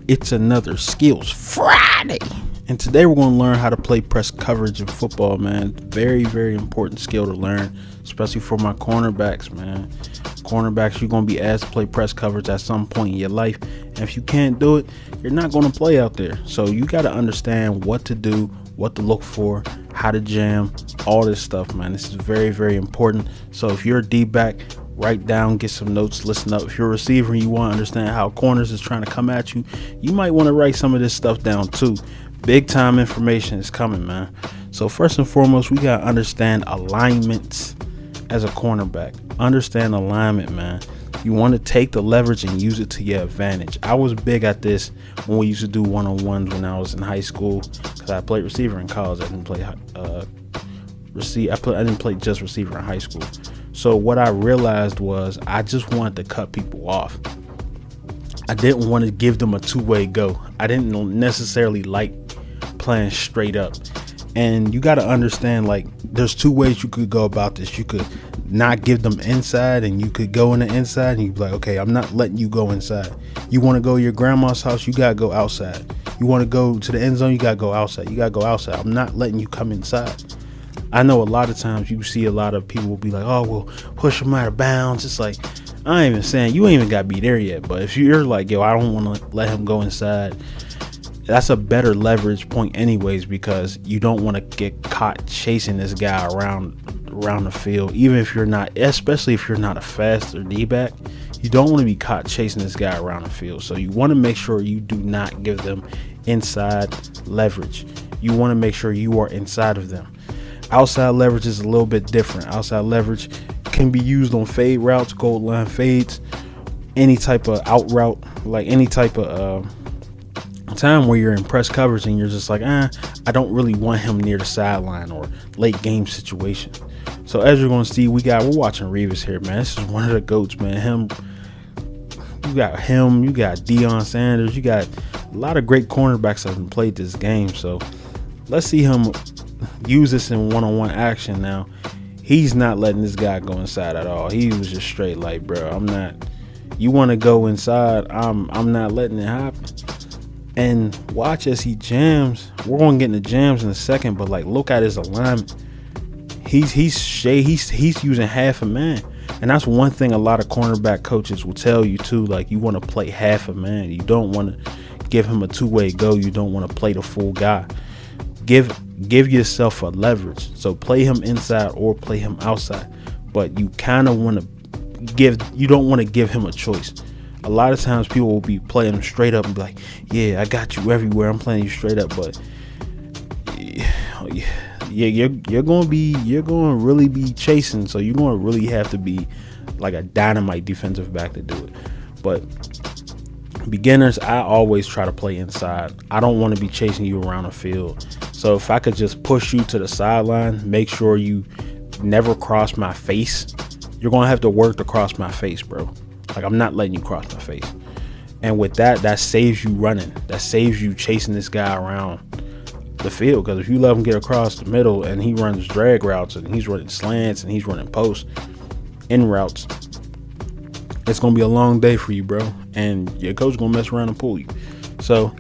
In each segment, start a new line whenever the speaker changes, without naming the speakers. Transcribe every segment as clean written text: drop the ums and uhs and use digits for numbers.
It's another Skills Friday, and today we're going to learn how to play press coverage in football, man. Very, very important skill to learn, especially for my cornerbacks, man. Cornerbacks, you're going to be asked to play press coverage at some point in your life, and if you can't do it, you're not going to play out there. So you got to understand what to do, what to look for, how to jam, all this stuff, man. This is very, very important. So if you're a D-back, write down, get some notes, listen up. If you're a receiver and you want to understand how corners is trying to come at you, you might want to write some of this stuff down too. Big time information is coming, man. So first and foremost, we got to understand alignments as a cornerback. Understand alignment, man. You want to take the leverage and use it to your advantage. I was big at this when we used to do one-on-ones when I was in high school, because I played receiver in college. I didn't play I didn't play just receiver in high school. So what I realized was I just wanted to cut people off. I didn't want to give them a two-way go. I didn't necessarily like playing straight up. And you got to understand, like, there's two ways you could go about this. You could not give them inside, and you could go in the inside, and you'd be like, okay, I'm not letting you go inside. You want to go to your grandma's house, you got to go outside. You want to go to the end zone, you got to go outside. You got to go outside. I'm not letting you come inside. I know a lot of times you see a lot of people will be like, oh, we'll push them out of bounds. It's like, I ain't even saying you ain't even got to be there yet. But if you're like, yo, I don't want to let him go inside, that's a better leverage point anyways, because you don't want to get caught chasing this guy around the field. Even if you're not, especially if you're not a faster D-back, you don't want to be caught chasing this guy around the field. So you want to make sure you do not give them inside leverage. You want to make sure you are inside of them. Outside leverage is a little bit different. Outside leverage can be used on fade routes, goal line fades, any type of out route, like any type of time where you're in press coverage and you're just like, I don't really want him near the sideline or late game situation. So as you're going to see, we're watching Revis here, man. This is one of the GOATs, man. You got Deion Sanders, you got a lot of great cornerbacks that have played this game. So let's see him use this in one-on-one action. Now he's not letting this guy go inside at all. He was just straight like, bro, I'm not, you want to go inside, I'm not letting it happen. And watch as he jams. We're going to get into jams in a second, but like, look at his alignment. He's using half a man, and that's one thing a lot of cornerback coaches will tell you too. Like, you want to play half a man. You don't want to give him a two-way go. You don't want to play the full guy. Give yourself a leverage. So play him inside or play him outside, but you kind of want to you don't want to give him a choice. A lot of times people will be playing him straight up and be like, yeah, I got you everywhere, I'm playing you straight up. But yeah, you're going to really be chasing. So you're going to really have to be like a dynamite defensive back to do it. But beginners, I always try to play inside. I don't want to be chasing you around the field. So if I could just push you to the sideline, make sure you never cross my face. You're going to have to work to cross my face, bro. Like, I'm not letting you cross my face. And with that saves you running. That saves you chasing this guy around the field. Because if you let him get across the middle and he runs drag routes and he's running slants and he's running posts, in routes, it's going to be a long day for you, bro. And your coach going to mess around and pull you. So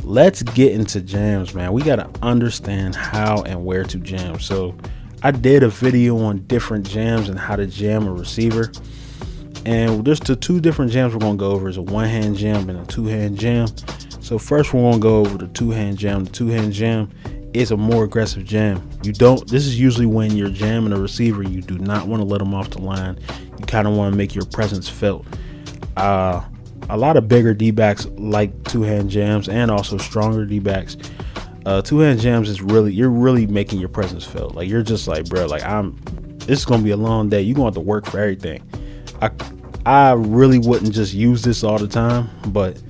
let's get into jams, man. We got to understand how and where to jam. So I did a video on different jams and how to jam a receiver. And there's the two different jams we're going to go over. Is a one-hand jam and a two-hand jam. So first we're going to go over the two-hand jam. The two-hand jam is a more aggressive jam. This is usually when you're jamming a receiver, you do not want to let them off the line. You kind of want to make your presence felt. A lot of bigger D-backs like two-hand jams, and also stronger D-backs. Two-hand jams is you're really making your presence felt. Like, you're just like, bro, like, this is going to be a long day. You're going to have to work for everything. I really wouldn't just use this all the time, but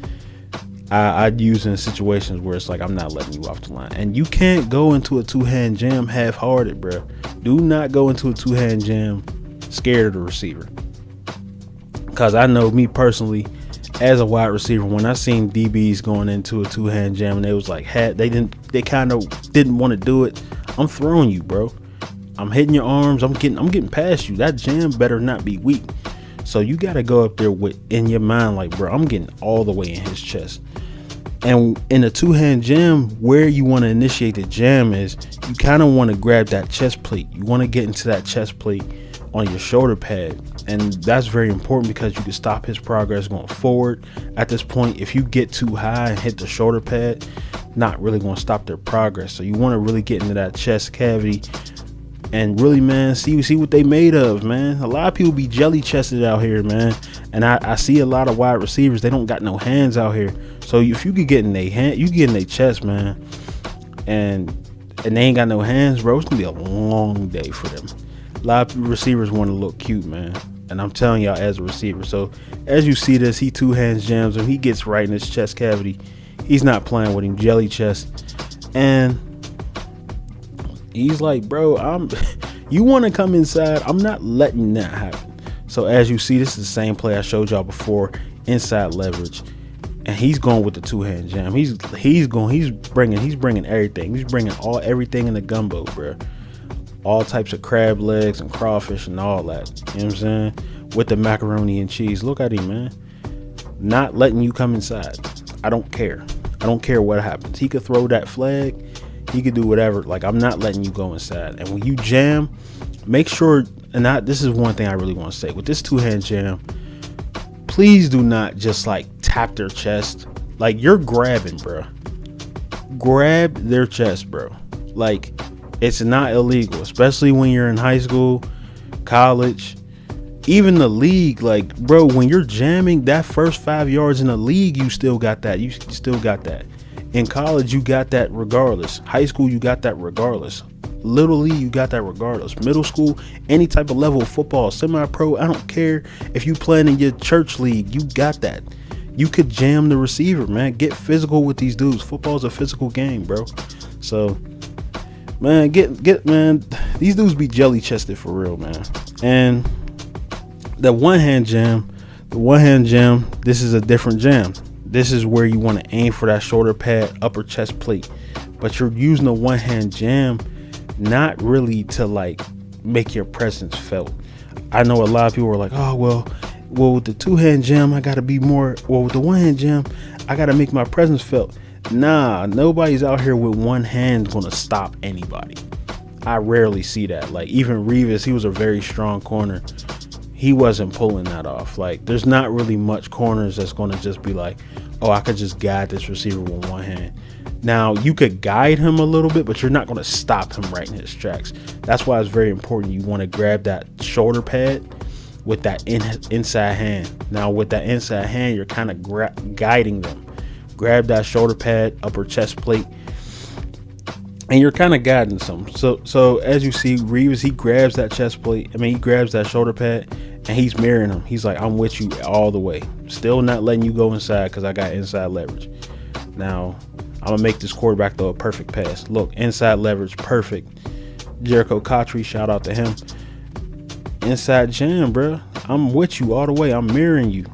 I'd use it in situations where it's like, I'm not letting you off the line. And you can't go into a two-hand jam half-hearted, bro. Do not go into a two-hand jam scared of the receiver. Because I know, me personally, as a wide receiver, when I seen DBs going into a two-hand jam and they was like, they kind of didn't want to do it, I'm throwing you, bro. I'm hitting your arms. I'm getting past you. That jam better not be weak. So you got to go up there in your mind like, bro, I'm getting all the way in his chest. And in a two-hand jam, where you want to initiate the jam is you kind of want to grab that chest plate. You want to get into that chest plate on your shoulder pad. And that's very important because you can stop his progress going forward. At this point, if you get too high and hit the shoulder pad, not really going to stop their progress. So you want to really get into that chest cavity and really, man, see what they made of, man. A lot of people be jelly chested out here, man. And I see a lot of wide receivers, they don't got no hands out here. So if you could get in their hand, you get in their chest, man, and they ain't got no hands, bro, it's gonna be a long day for them. A lot of receivers want to look cute, man, and I'm telling y'all as a receiver. So as you see this, he two hands jams him, he gets right in his chest cavity. He's not playing with him, jelly chest, and he's like, bro, you want to come inside, I'm not letting that happen. So as you see, this is the same play I showed y'all before, inside leverage. And he's going with the two-hand jam. He's bringing everything. He's bringing everything in the gumbo, bro. All types of crab legs and crawfish and all that. You know what I'm saying? With the macaroni and cheese. Look at him, man. Not letting you come inside. I don't care. I don't care what happens. He could throw that flag. He could do whatever. Like, I'm not letting you go inside. And when you jam, make sure, this is one thing I really want to say. With this two-hand jam, please do not just like tap their chest. Like, you're grabbing, bro. Grab their chest, bro. Like, it's not illegal, especially when you're in high school, college, even the league. Like, bro, when you're jamming that first 5 yards in the league, you still got that. You still got that. In college, you got that regardless. High school, you got that regardless. Little league, you got that regardless. Middle school, any type of level of football, semi-pro, I don't care if you playing in your church league, you got that. You could jam the receiver, man. Get physical with these dudes. Football's a physical game, bro. So, man, man, these dudes be jelly chested for real, man. And the one-hand jam, this is a different jam. This is where you want to aim for that shoulder pad, upper chest plate. But you're using a one-hand jam not really to like make your presence felt. I know a lot of people are like, oh, well with the two-hand jam, I gotta be more, with the one-hand jam, I gotta make my presence felt. Nah, nobody's out here with one hand gonna stop anybody. I rarely see that. Like, even Revis, he was a very strong corner. He wasn't pulling that off. Like, there's not really much corners that's gonna just be like, oh, I could just guide this receiver with one hand. Now, you could guide him a little bit, but you're not going to stop him right in his tracks. That's why it's very important. You want to grab that shoulder pad with that inside hand. Now, with that inside hand, you're kind of guiding them. Grab that shoulder pad, upper chest plate, and you're kind of guiding them. So as you see, Reeves, he grabs that chest plate. He grabs that shoulder pad, and he's mirroring him. He's like, I'm with you all the way. Still not letting you go inside because I got inside leverage. Now, I'm going to make this quarterback throw a perfect pass. Look, inside leverage, perfect. Jericho Cotry, shout out to him. Inside jam, bro. I'm with you all the way. I'm mirroring you.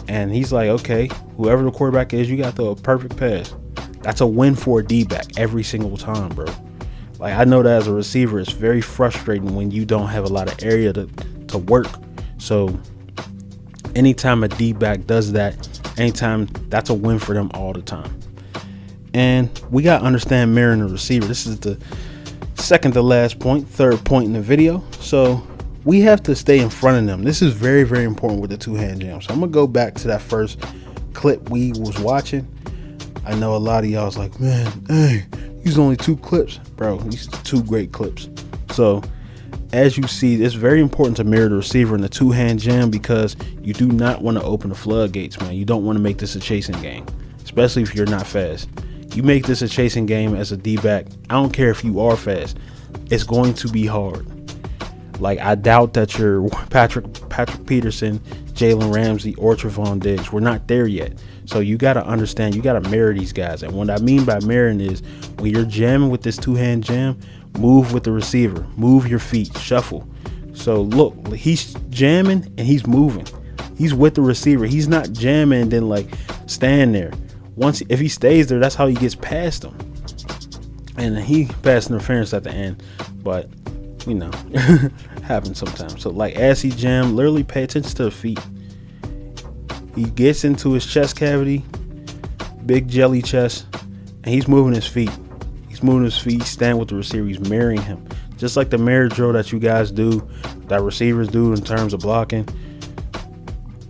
And he's like, okay, whoever the quarterback is, you got to throw a perfect pass. That's a win for a D-back every single time, bro. Like, I know that as a receiver, it's very frustrating when you don't have a lot of area to work. So anytime a D-back does that, that's a win for them all the time. And we got to understand mirroring the receiver. This is the second to last point, third point in the video. So we have to stay in front of them. This is very, very important with the two-hand jam. So I'm going to go back to that first clip we was watching. I know a lot of y'all was like, man, hey, these only 2 clips. Bro, these are 2 great clips. So as you see, it's very important to mirror the receiver in the two-hand jam because you do not want to open the floodgates, man. You don't want to make this a chasing game, especially if you're not fast. You make this a chasing game as a D-back, I don't care if you are fast, it's going to be hard. Like, I doubt that you're Patrick Peterson, Jalen Ramsey, or Trevon Diggs. We're not there yet. So you got to understand, you got to mirror these guys. And what I mean by mirroring is when you're jamming with this two-hand jam, move with the receiver, move your feet, shuffle. So look, he's jamming and he's moving. He's with the receiver. He's not jamming and then like stand there. If he stays there, that's how he gets past him. And he passed interference at the end, but you know, happens sometimes. So like as he jam, literally pay attention to the feet. He gets into his chest cavity, big jelly chest, and he's moving his feet. He's moving his feet, stand with the receiver. He's mirroring him. Just like the mirror drill that you guys do, that receivers do in terms of blocking.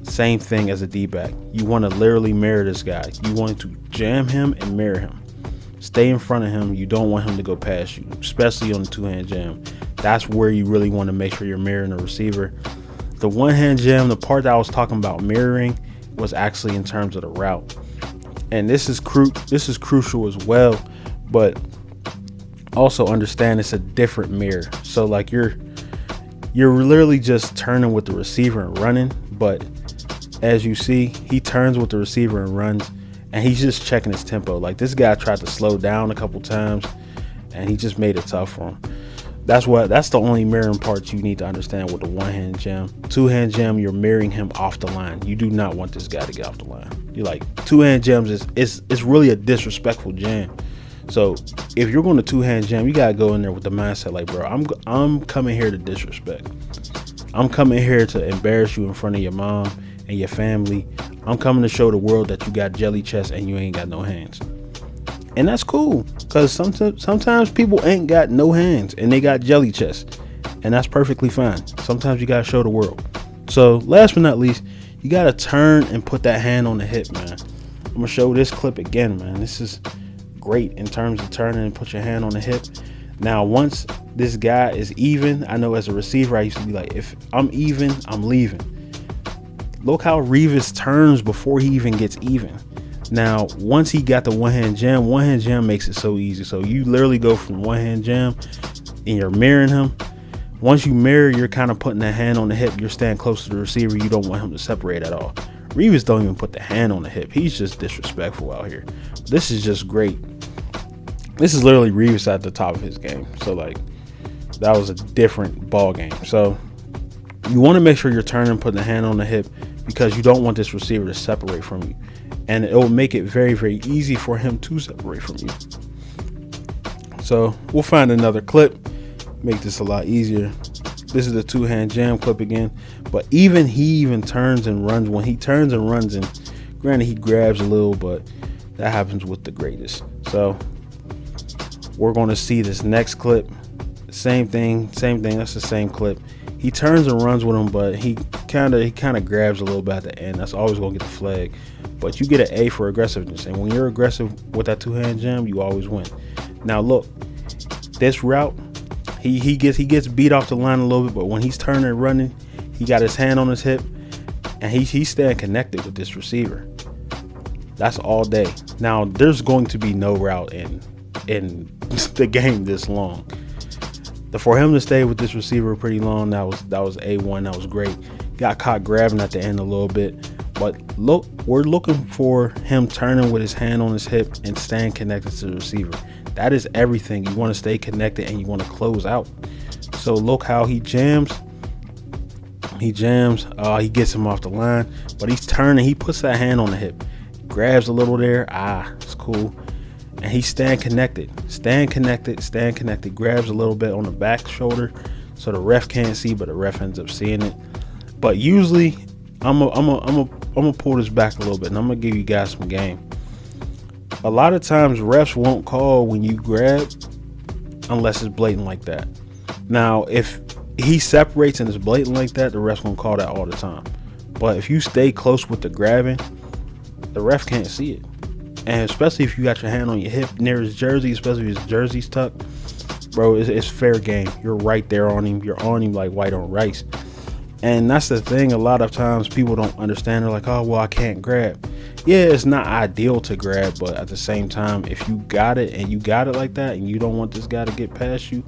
Same thing as a D-back. You want to literally mirror this guy. You want to jam him and mirror him. Stay in front of him. You don't want him to go past you, especially on the two-hand jam. That's where you really want to make sure you're mirroring the receiver. The one-hand jam, the part that I was talking about mirroring, was actually in terms of the route. And this is crucial as well, but also understand it's a different mirror. So like you're literally just turning with the receiver and running, but as you see, he turns with the receiver and runs, and he's just checking his tempo. Like, this guy tried to slow down a couple times, and he just made it tough for him. That's the only mirroring part you need to understand with the one-hand jam. Two-hand jam, you're mirroring him off the line. You do not want this guy to get off the line. You're like, two-hand jams it's really a disrespectful jam. So if you're going to two-hand jam, you gotta go in there with the mindset like, bro, I'm coming here to disrespect. I'm coming here to embarrass you in front of your mom and your family. I'm coming to show the world that you got jelly chest and you ain't got no hands. And that's cool, because sometimes people ain't got no hands and they got jelly chest, and that's perfectly fine. Sometimes you gotta show the world. So last but not least, you gotta turn and put that hand on the hip, man. I'm gonna show this clip again, man. This is great in terms of turning and put your hand on the hip. Now, once this guy is even, I know as a receiver, I used to be like, if I'm even, I'm leaving. Look how Revis turns before he even gets even. Now, once he got the one-hand jam makes it so easy. So you literally go from one-hand jam and you're mirroring him. Once you mirror, you're kind of putting the hand on the hip. You're staying close to the receiver. You don't want him to separate at all. Revis don't even put the hand on the hip. He's just disrespectful out here. This is just great. This is literally Revis at the top of his game. So, like, that was a different ball game. So you want to make sure you're turning, putting the hand on the hip, because you don't want this receiver to separate from you. And it will make it very, very easy for him to separate from you. So we'll find another clip, make this a lot easier. This is the two-hand jam clip again. But he even turns and runs. When he turns and runs, and granted he grabs a little, but that happens with the greatest. So we're going to see this next clip. Same thing. That's the same clip. He turns and runs with him, but he kind of grabs a little bit at the end. That's always going to get the flag. But you get an A for aggressiveness. And when you're aggressive with that two-hand jam, you always win. Now look, this route, he gets beat off the line a little bit, but when he's turning and running, he got his hand on his hip, and he's staying connected with this receiver. That's all day. Now, there's going to be no route in the game this long. For him to stay with this receiver pretty long, that was A1. That was great. Got caught grabbing at the end a little bit, but look, we're looking for him turning with his hand on his hip and staying connected to the receiver. That is everything. You want to stay connected and you want to close out. So look how he jams. He gets him off the line, but he's turning. He puts that hand on the hip, grabs a little there. It's cool. And he's staying connected, grabs a little bit on the back shoulder so the ref can't see, but the ref ends up seeing it. But usually I'm gonna pull this back a little bit, and I'm gonna give you guys some game. A lot of times refs won't call when you grab unless it's blatant like that. Now, if he separates and it's blatant like that, the ref's gonna call that all the time. But if you stay close with the grabbing, the ref can't see it. And especially if you got your hand on your hip near his jersey, especially if his jersey's tucked, bro, it's fair game. You're right there on him. You're on him like white on rice. And that's the thing. A lot of times people don't understand. They're like, oh, well, I can't grab. Yeah, it's not ideal to grab, but at the same time, if you got it and you got it like that and you don't want this guy to get past you,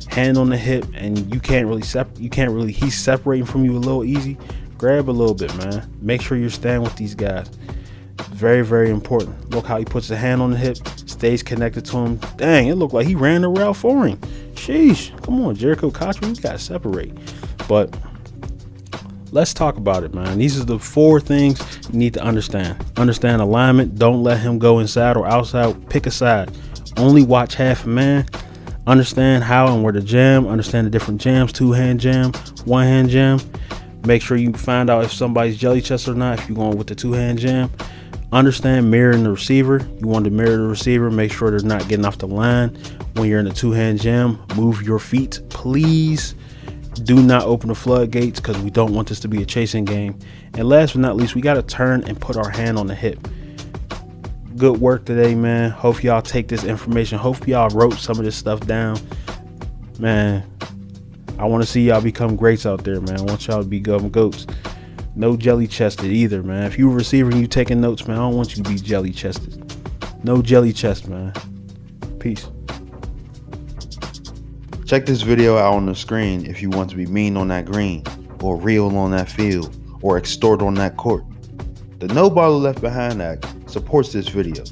hand on the hip, and you can't really he's separating from you a little easy, grab a little bit, man. Make sure you're staying with these guys. Very, very important. Look how he puts the hand on the hip, stays connected to him. Dang, it looked like he ran the route for him. Sheesh. Come on, Jericho Cottrell, you gotta separate. But let's talk about it, man. These are the 4 things you need to understand. Understand alignment. Don't let him go inside or outside. Pick a side. Only watch half a man. Understand how and where to jam. Understand the different jams. Two-hand jam, one-hand jam. Make sure you find out if somebody's jelly chest or not if you're going with the two-hand jam. Understand mirroring the receiver. You want to mirror the receiver. Make sure they're not getting off the line. When you're in a two-hand jam, move your feet, please. Do not open the floodgates because we don't want this to be a chasing game. And last but not least, we got to turn and put our hand on the hip. Good work today, man. Hope y'all take this information. Hope y'all wrote some of this stuff down. Man, I want to see y'all become greats out there, man. I want y'all to become goats. No jelly chested either, man. If you a receiver and you taking notes, man, I don't want you to be jelly chested. No jelly chest, man. Peace.
Check this video out on the screen if you want to be mean on that green, or real on that field, or extort on that court. The No Baller Left Behind Act supports this video.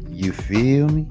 You feel me?